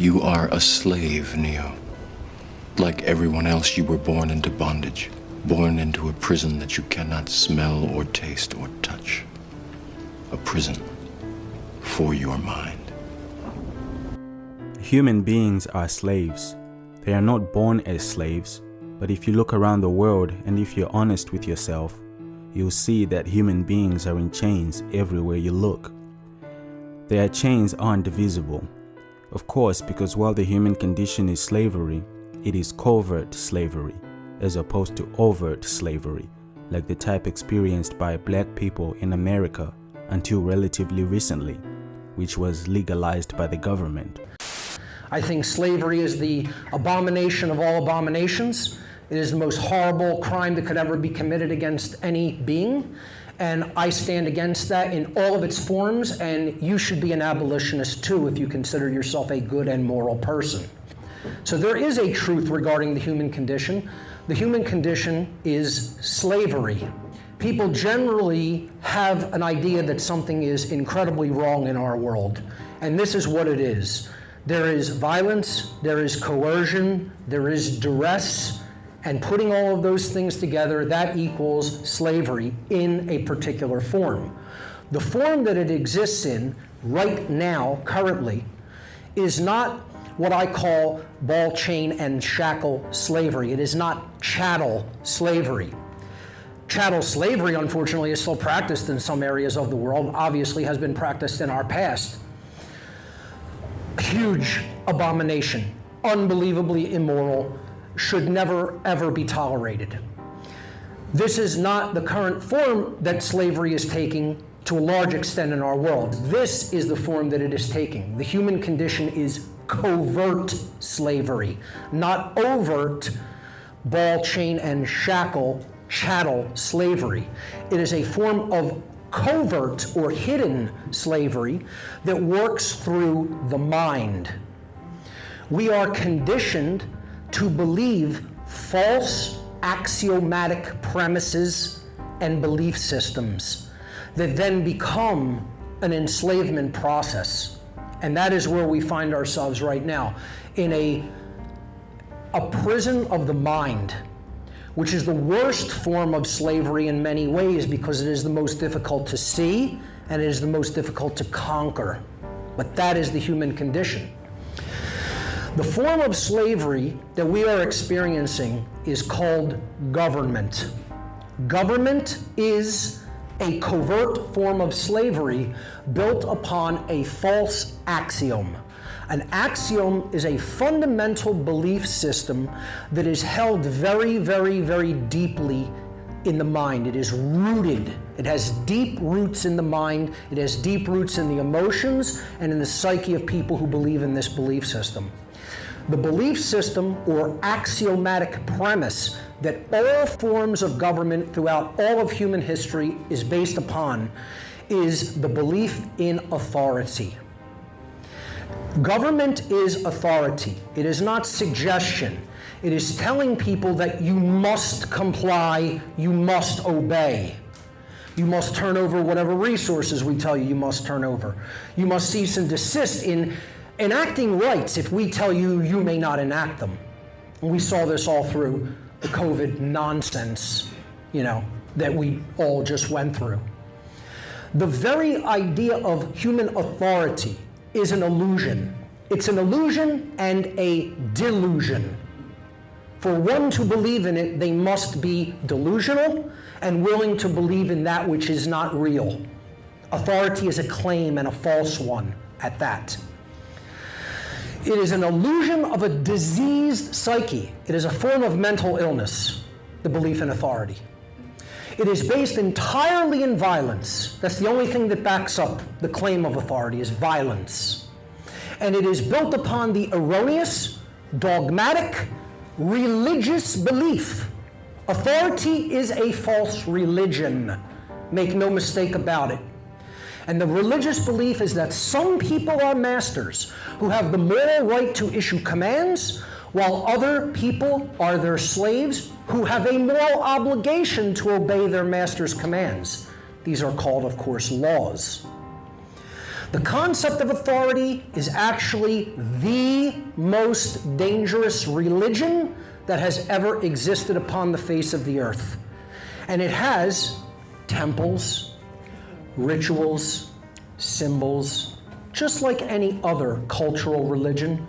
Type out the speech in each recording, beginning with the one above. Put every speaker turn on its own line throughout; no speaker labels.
You are a slave, Neo. Like everyone else, you were born into bondage. Born into a prison that you cannot smell or taste or touch. A prison for your mind.
Human beings are slaves. They are not born as slaves, but if you look around the world and if you're honest with yourself, you'll see that human beings are in chains everywhere you look. Their chains aren't divisible. Of course, because while the human condition is slavery, it is covert slavery, as opposed to overt slavery, like the type experienced by black people in America until relatively recently, which was legalized by the government.
I think slavery is the abomination of all abominations. It is the most horrible crime that could ever be committed against any being. And I stand against that in all of its forms, and you should be an abolitionist too if you consider yourself a good and moral person. So there is a truth regarding the human condition. The human condition is slavery. People generally have an idea that something is incredibly wrong in our world, and this is what it is. There is violence, there is coercion, there is duress, and putting all of those things together, that equals slavery in a particular form. The form that it exists in right now, currently, is not what I call ball, chain, and shackle slavery. It is not chattel slavery. Chattel slavery, unfortunately, is still practiced in some areas of the world, obviously has been practiced in our past. Huge abomination, unbelievably immoral, should never, ever be tolerated. This is not the current form that slavery is taking to a large extent in our world. This is the form that it is taking. The human condition is covert slavery, not overt ball, chain, and shackle, chattel slavery. It is a form of covert or hidden slavery that works through the mind. We are conditioned to believe false axiomatic premises and belief systems that then become an enslavement process. And that is where we find ourselves right now, in a prison of the mind, which is the worst form of slavery in many ways because it is the most difficult to see and it is the most difficult to conquer. But that is the human condition. The form of slavery that we are experiencing is called government. Government is a covert form of slavery built upon a false axiom. An axiom is a fundamental belief system that is held very, very, very deeply in the mind. It is rooted. It has deep roots in the mind. It has deep roots in the emotions and in the psyche of people who believe in this belief system. The belief system or axiomatic premise that all forms of government throughout all of human history is based upon is the belief in authority. Government is authority. It is not suggestion. It is telling people that you must comply, you must obey. You must turn over whatever resources we tell you must turn over. You must cease and desist in enacting rights if we tell you you may not enact them. And we saw this all through the COVID nonsense, that we all just went through. The very idea of human authority is an illusion. It's an illusion and a delusion. For one to believe in it, they must be delusional and willing to believe in that which is not real. Authority is a claim and a false one at that. It is an illusion of a diseased psyche. It is a form of mental illness, the belief in authority. It is based entirely in violence. That's the only thing that backs up the claim of authority is violence. And it is built upon the erroneous, dogmatic, religious belief. Authority is a false religion. Make no mistake about it. And the religious belief is that some people are masters who have the moral right to issue commands, while other people are their slaves who have a moral obligation to obey their master's commands. These are called, of course, laws. The concept of authority is actually the most dangerous religion that has ever existed upon the face of the earth. And it has temples, rituals, symbols, just like any other cultural religion.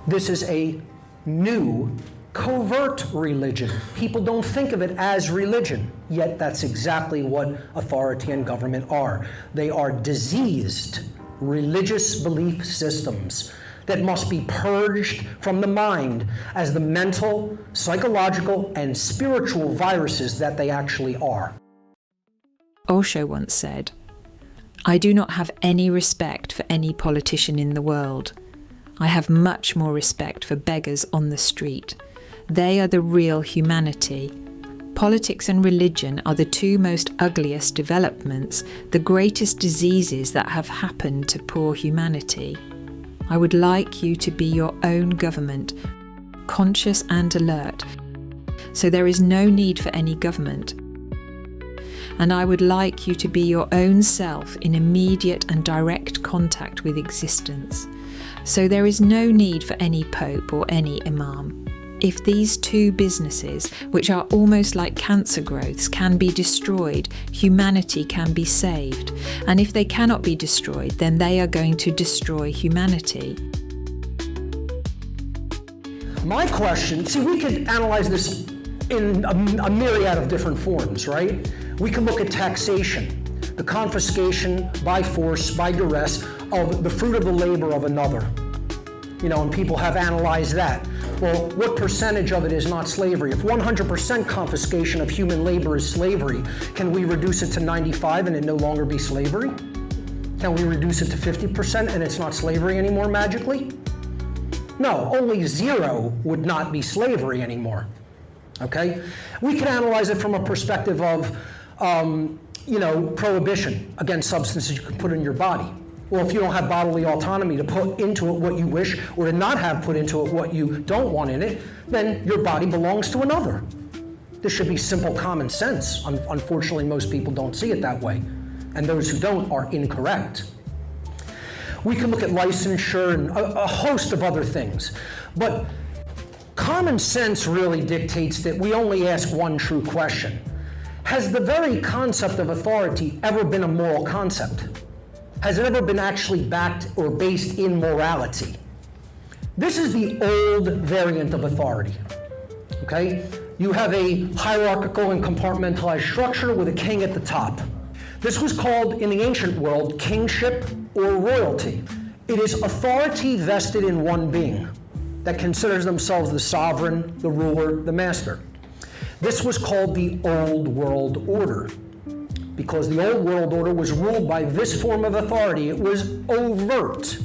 This is a new, covert religion. People don't think of it as religion, yet that's exactly what authority and government are. They are diseased religious belief systems that must be purged from the mind as the mental, psychological, and spiritual viruses that they actually are.
Osho once said, "I do not have any respect for any politician in the world. I have much more respect for beggars on the street. They are the real humanity. Politics and religion are the two most ugliest developments, the greatest diseases that have happened to poor humanity. I would like you to be your own government, conscious and alert, so there is no need for any government. And I would like you to be your own self in immediate and direct contact with existence, so there is no need for any pope or any imam. If these two businesses, which are almost like cancer growths, can be destroyed, humanity can be saved. And if they cannot be destroyed, then they are going to destroy humanity."
My question, see, we could analyze this in a myriad of different forms, right? We could look at taxation, the confiscation by force, by duress, of the fruit of the labor of another. And people have analyzed that. Well, what percentage of it is not slavery? If 100% confiscation of human labor is slavery, can we reduce it to 95 and it no longer be slavery? Can we reduce it to 50% and it's not slavery anymore magically? No, only 0 would not be slavery anymore, okay? We can analyze it from a perspective of, prohibition against substances you can put in your body. Well, if you don't have bodily autonomy to put into it what you wish or to not have put into it what you don't want in it, then your body belongs to another. This should be simple common sense. Unfortunately, most people don't see it that way, and those who don't are incorrect. We can look at licensure and a host of other things, but common sense really dictates that we only ask one true question. Has the very concept of authority ever been a moral concept? Has it ever been actually backed or based in morality? This is the old variant of authority, okay? You have a hierarchical and compartmentalized structure with a king at the top. This was called, in the ancient world, kingship or royalty. It is authority vested in one being that considers themselves the sovereign, the ruler, the master. This was called the Old World Order, because the Old World Order was ruled by this form of authority. It was overt.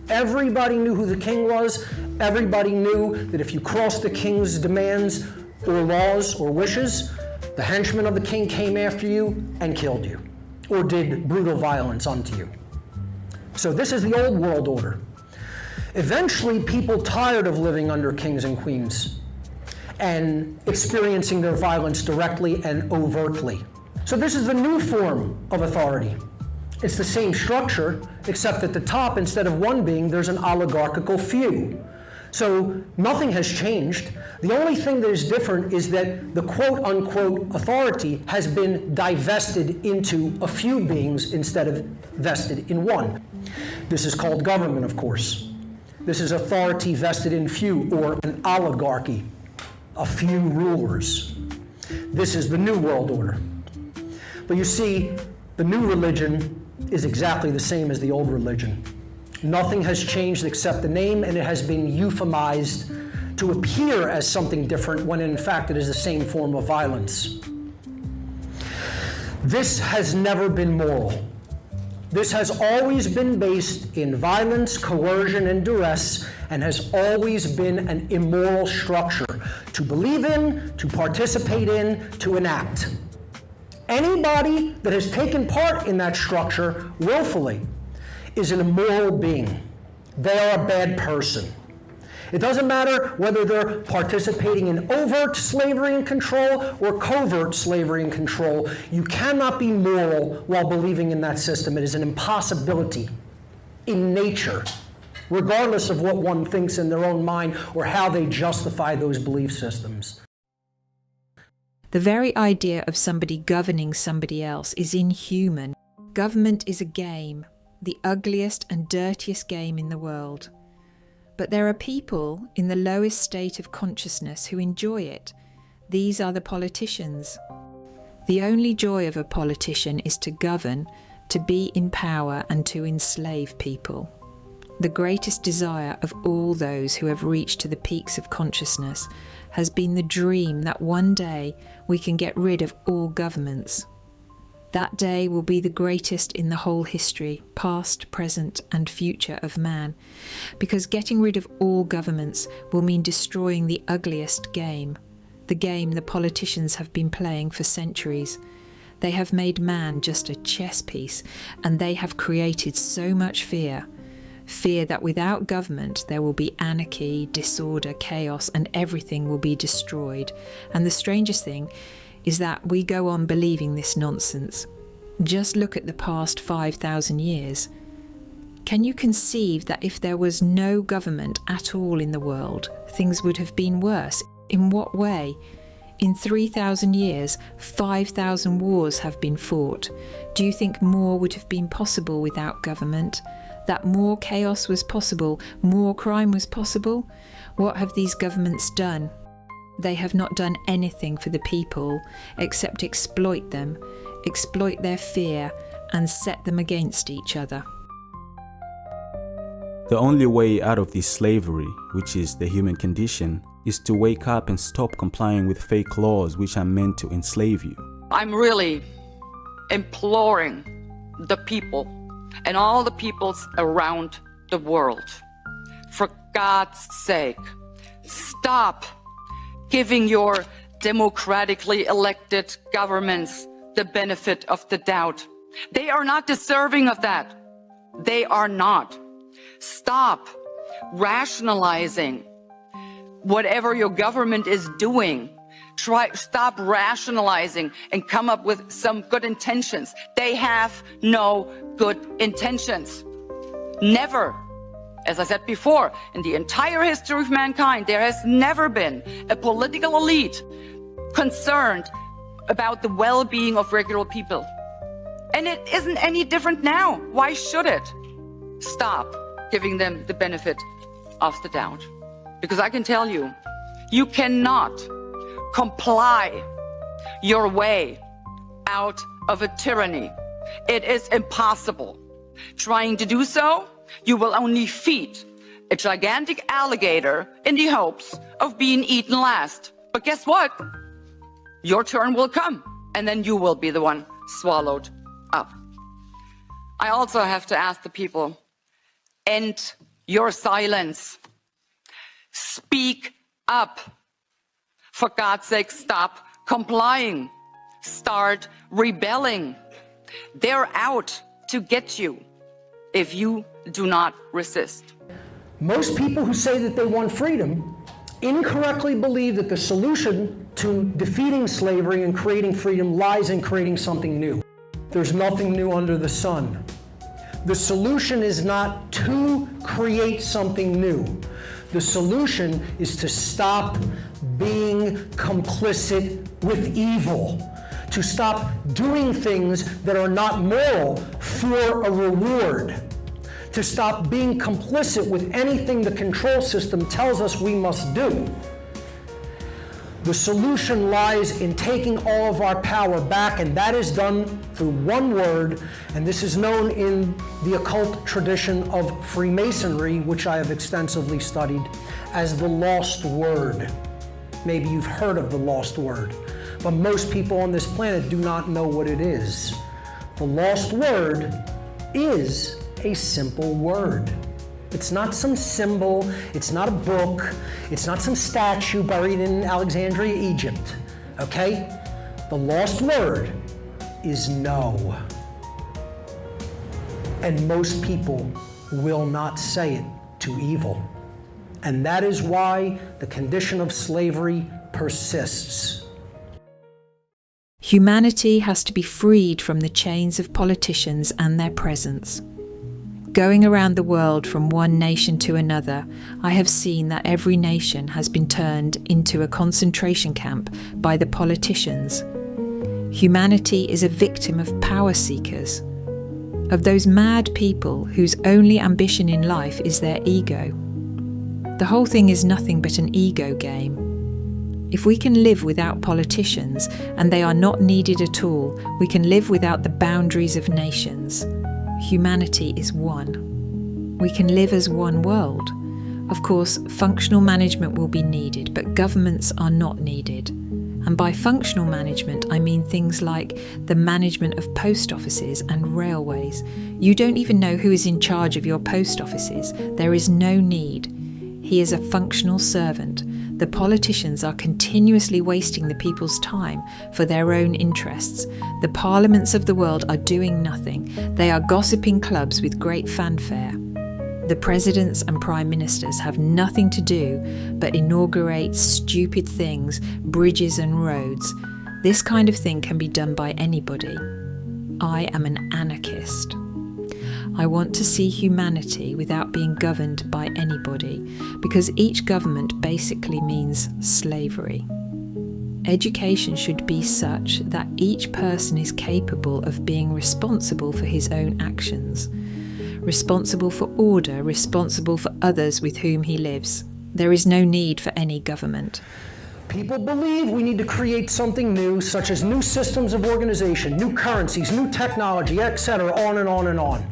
Everybody knew who the king was. Everybody knew that if you crossed the king's demands or laws or wishes, the henchmen of the king came after you and killed you, or did brutal violence unto you. So this is the Old World Order. Eventually, people tired of living under kings and queens and experiencing their violence directly and overtly. So this is the new form of authority. It's the same structure, except at the top, instead of one being, there's an oligarchical few. So nothing has changed. The only thing that is different is that the quote-unquote authority has been divested into a few beings instead of vested in one. This is called government, of course. This is authority vested in few, or an oligarchy, a few rulers. This is the New World Order. But you see, the new religion is exactly the same as the old religion. Nothing has changed except the name, and it has been euphemized to appear as something different when in fact it is the same form of violence. This has never been moral. This has always been based in violence, coercion, and duress, and has always been an immoral structure to believe in, to participate in, to enact. Anybody that has taken part in that structure willfully is an immoral being. They are a bad person. It doesn't matter whether they're participating in overt slavery and control or covert slavery and control. You cannot be moral while believing in that system. It is an impossibility in nature, regardless of what one thinks in their own mind or how they justify those belief systems.
The very idea of somebody governing somebody else is inhuman. Government is a game, the ugliest and dirtiest game in the world. But there are people in the lowest state of consciousness who enjoy it. These are the politicians. The only joy of a politician is to govern, to be in power and to enslave people. The greatest desire of all those who have reached to the peaks of consciousness has been the dream that one day we can get rid of all governments. That day will be the greatest in the whole history, past, present, and future of man, because getting rid of all governments will mean destroying the ugliest game, the game the politicians have been playing for centuries. They have made man just a chess piece, and they have created so much fear. Fear that without government there will be anarchy, disorder, chaos, and everything will be destroyed. And the strangest thing is that we go on believing this nonsense. Just look at the past 5,000 years. Can you conceive that if there was no government at all in the world, things would have been worse? In what way? In 3,000 years, 5,000 wars have been fought. Do you think more would have been possible without government? That more chaos was possible, more crime was possible? What have these governments done? They have not done anything for the people except exploit them, exploit their fear, and set them against each other.
The only way out of this slavery, which is the human condition, is to wake up and stop complying with fake laws which are meant to enslave you.
I'm really imploring the people and all the peoples around the world, for God's sake, stop giving your democratically elected governments the benefit of the doubt. They are not deserving of that. They are not. Stop rationalizing whatever your government is doing. Stop rationalizing and come up with some good intentions. They have no good intentions. Never. As I said before, in the entire history of mankind, there has never been a political elite concerned about the well-being of regular people. And it isn't any different now. Why should it? Stop giving them the benefit of the doubt. Because I can tell you, you cannot comply your way out of a tyranny. It is impossible. Trying to do so, you will only feed a gigantic alligator in the hopes of being eaten last. But guess what? Your turn will come, and then you will be the one swallowed up. I also have to ask the people, end your silence. Speak up. For God's sake, stop complying. Start rebelling. They're out to get you if you do not resist.
Most people who say that they want freedom incorrectly believe that the solution to defeating slavery and creating freedom lies in creating something new. There's nothing new under the sun. The solution is not to create something new. The solution is to stop being complicit with evil, to stop doing things that are not moral for a reward, to stop being complicit with anything the control system tells us we must do. The solution lies in taking all of our power back, and that is done through one word, and this is known in the occult tradition of Freemasonry, which I have extensively studied, as the lost word. Maybe you've heard of the lost word, but most people on this planet do not know what it is. The lost word is a simple word. It's not some symbol, it's not a book, it's not some statue buried in Alexandria, Egypt, okay? The lost word is no. And most people will not say it to evil. And that is why the condition of slavery persists.
Humanity has to be freed from the chains of politicians and their presence. Going around the world from one nation to another, I have seen that every nation has been turned into a concentration camp by the politicians. Humanity is a victim of power seekers, of those mad people whose only ambition in life is their ego. The whole thing is nothing but an ego game. If we can live without politicians, and they are not needed at all, we can live without the boundaries of nations. Humanity is one. We can live as one world. Of course, functional management will be needed, but governments are not needed. And by functional management, I mean things like the management of post offices and railways. You don't even know who is in charge of your post offices. There is no need. He is a functional servant. The politicians are continuously wasting the people's time for their own interests. The parliaments of the world are doing nothing. They are gossiping clubs with great fanfare. The presidents and prime ministers have nothing to do but inaugurate stupid things, bridges and roads. This kind of thing can be done by anybody. I am an anarchist. I want to see humanity without being governed by anybody, because each government basically means slavery. Education should be such that each person is capable of being responsible for his own actions, responsible for order, responsible for others with whom he lives. There is no need for any government.
People believe we need to create something new, such as new systems of organization, new currencies, new technology, etc., on and on and on.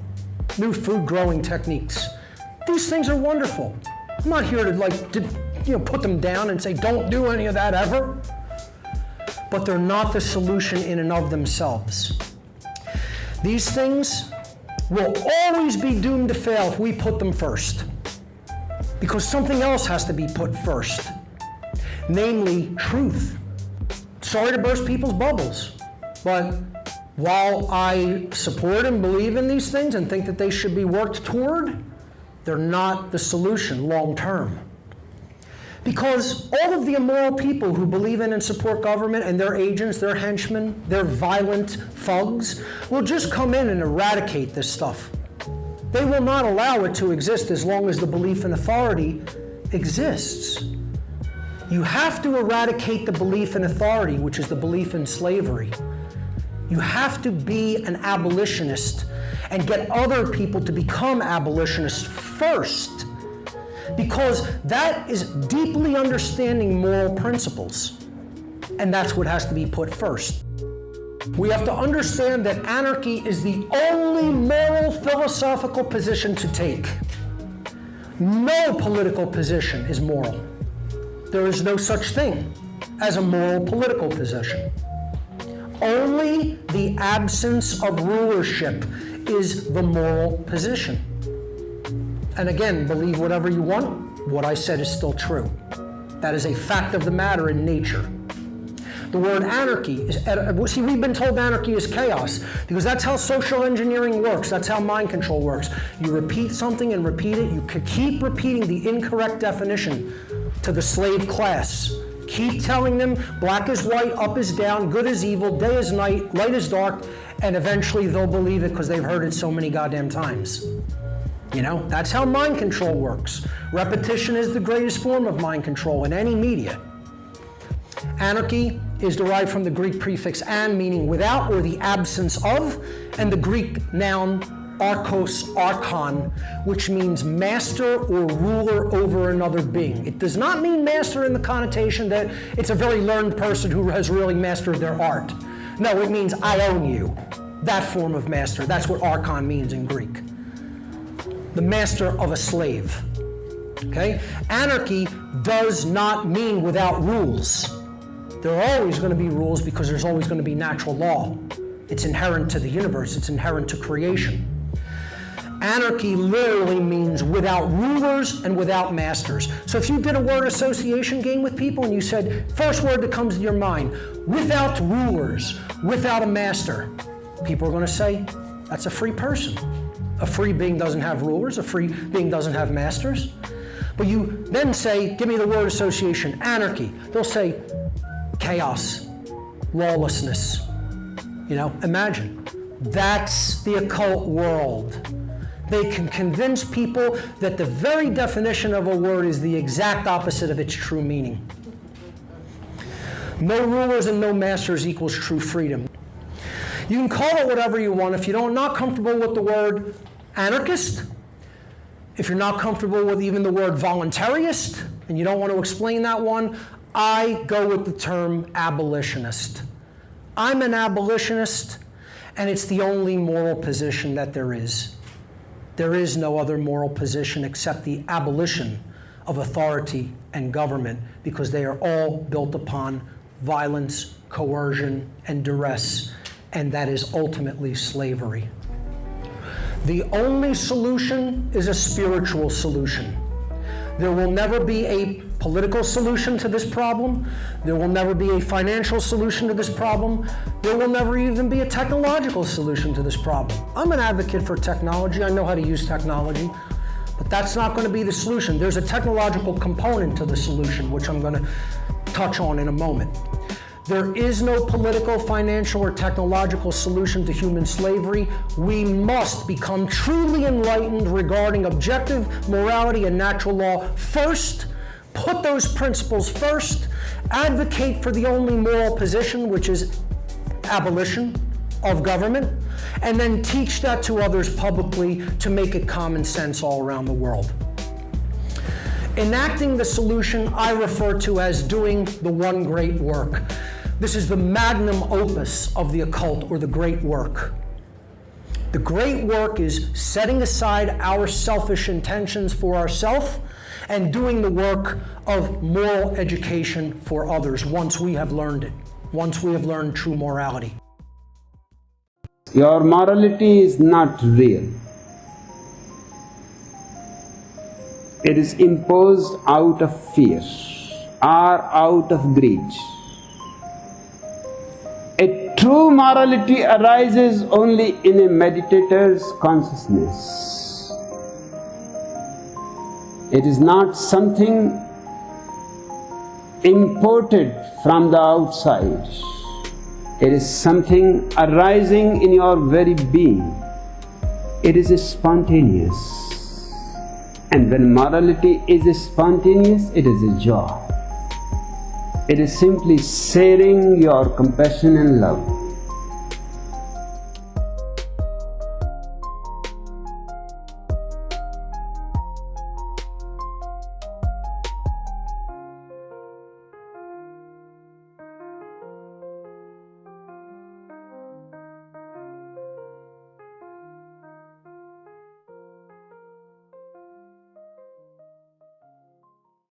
New food growing techniques. These things are wonderful. I'm not here to put them down and say don't do any of that ever. But they're not the solution in and of themselves. These things will always be doomed to fail if we put them first. Because something else has to be put first. Namely, truth. Sorry to burst people's bubbles, but while I support and believe in these things and think that they should be worked toward, they're not the solution long term. Because all of the immoral people who believe in and support government and their agents, their henchmen, their violent thugs, will just come in and eradicate this stuff. They will not allow it to exist as long as the belief in authority exists. You have to eradicate the belief in authority, which is the belief in slavery. You have to be an abolitionist and get other people to become abolitionists first, because that is deeply understanding moral principles, and that's what has to be put first. We have to understand that anarchy is the only moral philosophical position to take. No political position is moral. There is no such thing as a moral political position. Only the absence of rulership is the moral position. And again, believe whatever you want, what I said is still true. That is a fact of the matter in nature. The word anarchy is, we've been told anarchy is chaos, because that's how social engineering works, that's how mind control works. You repeat something and repeat it, you could keep repeating the incorrect definition to the slave class. Keep telling them black is white, up is down, good is evil, day is night, light is dark, and eventually they'll believe it because they've heard it so many goddamn times. That's how mind control works. Repetition is the greatest form of mind control in any media. Anarchy is derived from the Greek prefix an, meaning without or the absence of, and the Greek noun archos, archon, which means master or ruler over another being. It does not mean master in the connotation that it's a very learned person who has really mastered their art. No, it means I own you. That form of master. That's what archon means in Greek. The master of a slave. Okay? Anarchy does not mean without rules. There are always going to be rules because there's always going to be natural law. It's inherent to the universe. It's inherent to creation. Anarchy literally means without rulers and without masters. So if you did a word association game with people and you said, first word that comes to your mind, without rulers, without a master, people are going to say, that's a free person. A free being doesn't have rulers, a free being doesn't have masters. But you then say, give me the word association, anarchy. They'll say chaos, lawlessness. You know, imagine. That's the occult world. They can convince people that the very definition of a word is the exact opposite of its true meaning. No rulers and no masters equals true freedom. You can call it whatever you want. If you're not comfortable with the word anarchist, if you're not comfortable with even the word voluntarist, and you don't want to explain that one, I go with the term abolitionist. I'm an abolitionist, and it's the only moral position that there is. There is no other moral position except the abolition of authority and government, because they are all built upon violence, coercion, and duress, and that is ultimately slavery. The only solution is a spiritual solution. There will never be a political solution to this problem. There will never be a financial solution to this problem. There will never even be a technological solution to this problem. I'm an advocate for technology. I know how to use technology, but that's not going to be the solution. There's a technological component to the solution, which I'm going to touch on in a moment. There is no political, financial, or technological solution to human slavery. We must become truly enlightened regarding objective morality and natural law first, put those principles first, advocate for the only moral position, which is abolition of government, and then teach that to others publicly to make it common sense all around the world. Enacting the solution I refer to as doing the one great work. This is the magnum opus of the occult, or the great work. The great work is setting aside our selfish intentions for ourselves and doing the work of moral education for others once we have learned it, once we have learned true morality.
Your morality is not real. It is imposed out of fear or out of greed. A true morality arises only in a meditator's consciousness. It is not something imported from the outside. It is something arising in your very being. It is spontaneous. And when morality is spontaneous, it is a joy. It is simply sharing your compassion and love.